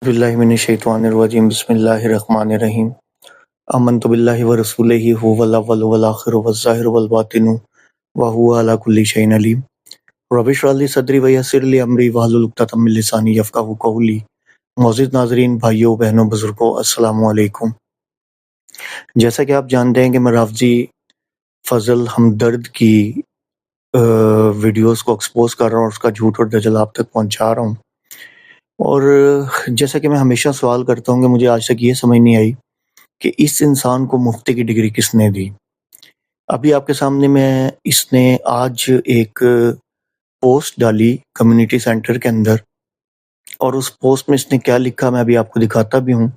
बिल्लाहि मिनश्शैतानिर्रजीम बिस्मिल्लाहिर्रहमानिर्रहीम आमन्तु बिल्लाहि व रसूलिहि हुवल अव्वलु वल आखिरु वज़्ज़ाहिरु वल बातिनु व हुवा अला कुल्लि शैइन अलीम रब्बि इश्रह ली सदरी व यस्सिर ली अमरी वहलुल उक़दतम मिन लिसानी यफ़क़हू क़ौली। मौजूद नाज़रीन, भाइयों बहनों बुज़ुर्गों, अस्सलामु अलैकुम। जैसा कि आप जानते हैं कि मैं राफ़ज़ी फ़ज़ल हमदर्द की वीडियोस को एक्सपोज़ कर रहा हूँ और उसका झूठ और दजल आप तक पहुँचा रहा हूँ। और जैसा कि मैं हमेशा सवाल करता हूँ कि मुझे आज तक ये समझ नहीं आई कि इस इंसान को मुफ्ती की डिग्री किसने दी। अभी आपके सामने मैं इसने आज एक पोस्ट डाली कम्युनिटी सेंटर के अंदर, और उस पोस्ट में इसने क्या लिखा मैं अभी आपको दिखाता भी हूँ।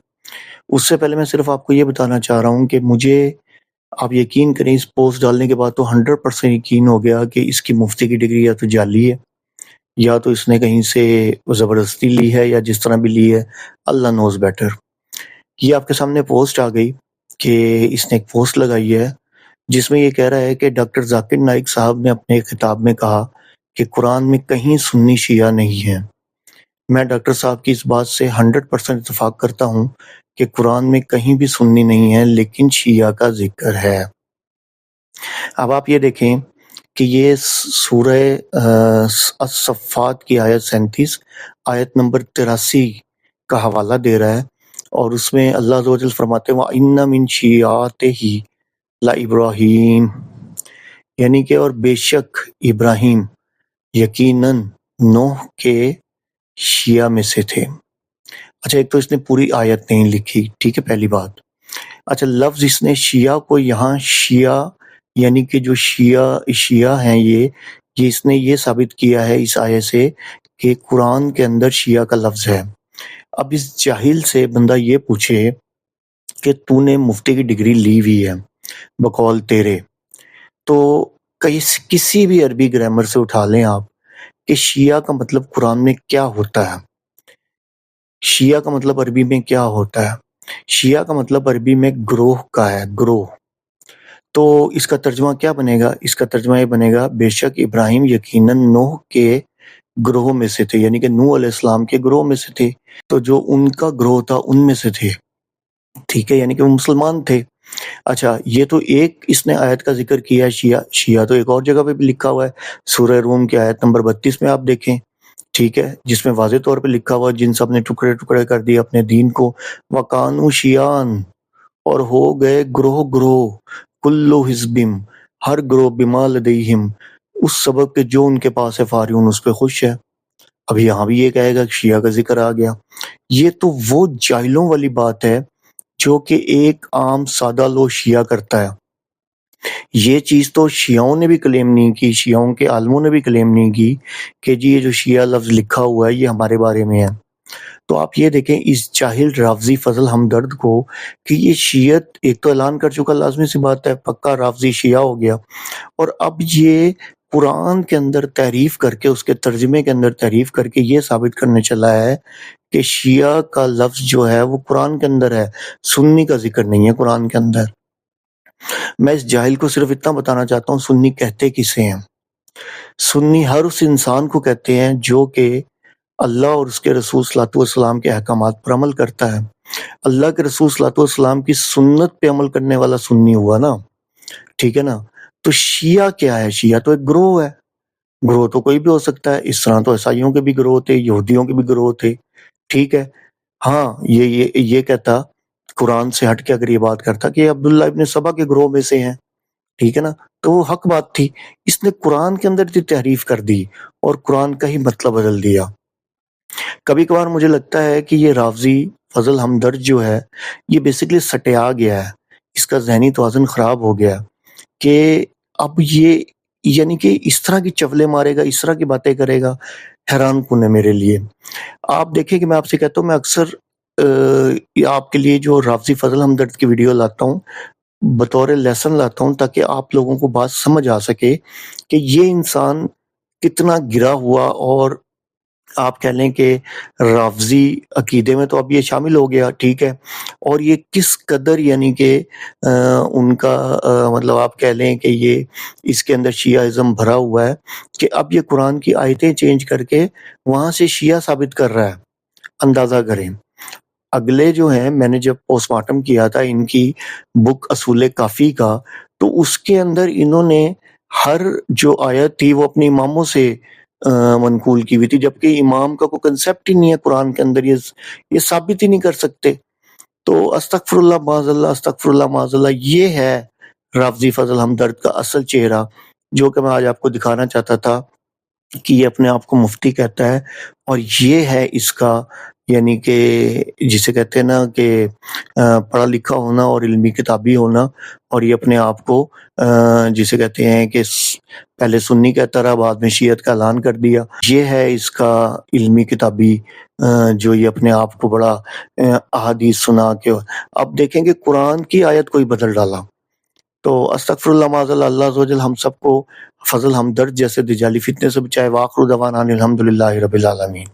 उससे पहले मैं सिर्फ आपको ये बताना चाह रहा हूँ कि मुझे, आप यकीन करें, इस पोस्ट डालने के बाद तो 100% यकीन हो गया कि इसकी मुफ्ती की डिग्री या तो जाली है या तो इसने कहीं से ज़बरदस्ती ली है, या जिस तरह भी ली है, अल्लाह नोज़ बेटर। ये आपके सामने पोस्ट आ गई कि इसने एक पोस्ट लगाई है जिसमें ये कह रहा है कि डॉक्टर ज़ाकिर नाइक साहब ने अपने खिताब में कहा कि कुरान में कहीं सुन्नी शिया नहीं है। मैं डॉक्टर साहब की इस बात से 100% इत्तेफाक करता हूँ कि कुरान में कहीं भी सुन्नी नहीं है, लेकिन शिया का जिक्र है। अब आप ये देखें कि ये सूरह अस-सफ़्फ़ात की आयत 37 आयत नंबर 83 का हवाला दे रहा है, और उसमें अल्लाह अज़्ज़ व जल फरमाते हैं व इन्ना मिन शियातिही ला इब्राहीम, यानी कि और बेशक इब्राहीम यकीनन नूह के शिया में से थे। अच्छा, एक तो इसने पूरी आयत नहीं लिखी, ठीक है, पहली बात। अच्छा, लफ्ज़ इसने शिया को यहाँ शिया यानी कि जो शिया हैं ये इसने ये साबित किया है इस आयत से कि कुरान के अंदर शिया का लफ्ज़ है। अब इस जाहिल से बंदा ये पूछे कि तूने मुफ्ती की डिग्री ली हुई है बकौल तेरे, तो किसी भी अरबी ग्रामर से उठा लें आप कि शिया का मतलब कुरान में क्या होता है। शिया का मतलब अरबी में क्या होता है? शिया का मतलब अरबी में ग्रोह का है, ग्रोह। तो इसका तर्जुमा क्या बनेगा? इसका तर्जुमा ये बनेगा बेशक इब्राहिम यकीनन नूह के ग्रोह में से थे, यानी कि नूह अलैहिस्सलाम के ग्रोह में से थे। तो जो उनका ग्रोह था उनमें से थे, ठीक है, यानी कि वो मुसलमान थे। अच्छा, ये तो एक इसने आयत का जिक्र किया है शिया। शिया तो एक और जगह पे भी लिखा हुआ है, सूरह रूम की आयत नंबर 32 में आप देखें, ठीक है, जिसमें वाज़ेह तौर पे लिखा हुआ है जिन सब ने टुकड़े-टुकड़े कर दिए अपने दीन को, वकानु शियान, और हो गए ग्रोह-ग्रोह, कुल्लु हिज़्बिम, हर ग्रोह बिमा लदैहिम, उस सबक के जो उनके पास है, फारिहून, उस पे खुश है। अब यहाँ भी ये कहेगा कि शिया का जिक्र आ गया। ये तो वो जाहिलों वाली बात है जो कि एक आम सादा लोग शिया करता है। ये चीज़ तो शियाओं ने भी क्लेम नहीं की, शियाओं के आलिमों ने भी क्लेम नहीं की कि जी ये जो शिया लफ्ज़ लिखा हुआ है ये हमारे बारे में है। तो आप ये देखें इस जाहिल राफ़ज़ी फ़ज़ल हमदर्द को कि ये शियत एक तो ऐलान कर चुका, लाज़मी सी बात है, पक्का राफ़ज़ी शिया हो गया, और अब ये कुरान के अंदर तहरीफ़ करके, उसके तर्जुमे के अंदर तहरीफ़ करके ये साबित करने चला है कि शिया का लफ्ज़ जो है वो कुरान के अंदर है, सुन्नी का ज़िक्र नहीं है कुरान के अंदर। मैं इस जाहिल को सिर्फ इतना बताना चाहता हूँ, सुन्नी कहते किसे हैं? सुन्नी हर उस इंसान को कहते हैं जो कि अल्लाह और उसके रसूल सल्लल्लाहु अलैहि वसल्लम के अहकामात पर अमल करता है। अल्लाह के रसूल सल्लल्लाहु अलैहि वसल्लम की सुन्नत पे अमल करने वाला सुन्नी हुआ ना, ठीक है ना? तो शिया क्या है? शिया तो एक ग्रोह है। ग्रोह तो कोई भी हो सकता है, इस तरह तो ईसाइयों के भी ग्रोह थे, यहूदियों के भी ग्रोह थे, ठीक है? हाँ, ये कहता, कुरान से हट के अगर ये बात करता कि अब्दुल्ला इब्न सबा के ग्रोह में से हैं, ठीक है ना? तो वो हक बात थी। इसने कुरान के अंदर की तहरीफ कर दी और कुरान का ही मतलब बदल दिया। कभी-कभार मुझे लगता है कि ये राफ़ज़ी फ़ज़ल हमदर्द जो है, ये बेसिकली सटिया गया है। इसका ज़हनी तवाज़ुन ख़राब हो गया कि अब ये, यानी कि इस तरह की चवले मारेगा, इस तरह की बातें करेगा, हैरान-कुन है मेरे लिए। आप देखिए कि मैं आपसे कहता हूँ, मैं अक्सर आपके लिए जो राफ़ज़ी फ़ज़ल हमदर्द की वीडियो लाता हूँ, बतौर लेसन लाता हूँ ताकि आप लोगों को बात समझ आ सके कि ये इंसान कितना गिरा हुआ, और आप कह लें कि राफ़ज़ी अक़ीदे में तो अब ये शामिल हो गया, ठीक है, और ये किस कदर, यानी कि उनका मतलब आप कह लें कि ये इसके अंदर शियाइज़्म भरा हुआ है कि अब ये कुरान की आयतें चेंज करके वहाँ से शिया साबित कर रहा है। अंदाज़ा करें। اگلے جو ہیں میں نے جب پوسٹ مارٹم کیا تھا ان کی بک اصول کافی کا، تو اس کے اندر انہوں نے ہر جو آیت تھی وہ اپنے اماموں سے منقول کی ہوئی تھی، جبکہ امام کا کوئی کنسیپٹ ہی نہیں ہے قرآن کے اندر، یہ ثابت ہی نہیں کر سکتے۔ تو استغفر اللہ معاذ اللہ، استغفر اللہ معاذ اللہ، یہ ہے رافضی فضل ہمدرد کا اصل چہرہ، جو کہ میں آج آپ کو دکھانا چاہتا تھا کہ یہ اپنے آپ کو مفتی کہتا ہے، اور یہ ہے اس کا یعنی کہ جسے کہتے ہیں نا کہ پڑھا لکھا ہونا اور علمی کتابی ہونا، اور یہ اپنے آپ کو جسے کہتے ہیں کہ پہلے سنی کہتا رہا، بعد میں شیعت کا اعلان کر دیا۔ یہ ہے اس کا علمی کتابی جو یہ اپنے آپ کو بڑا احادیث سنا کے اب دیکھیں کہ قرآن کی آیت کوئی بدل ڈالا۔ تو استغفر اللہ معاذ اللہ، اللہ عز و جل ہم سب کو فضل ہمدرد جیسے دجالی فتنے سے بچائے۔ وآخر دعوانا ان الحمد للہ رب العالمین۔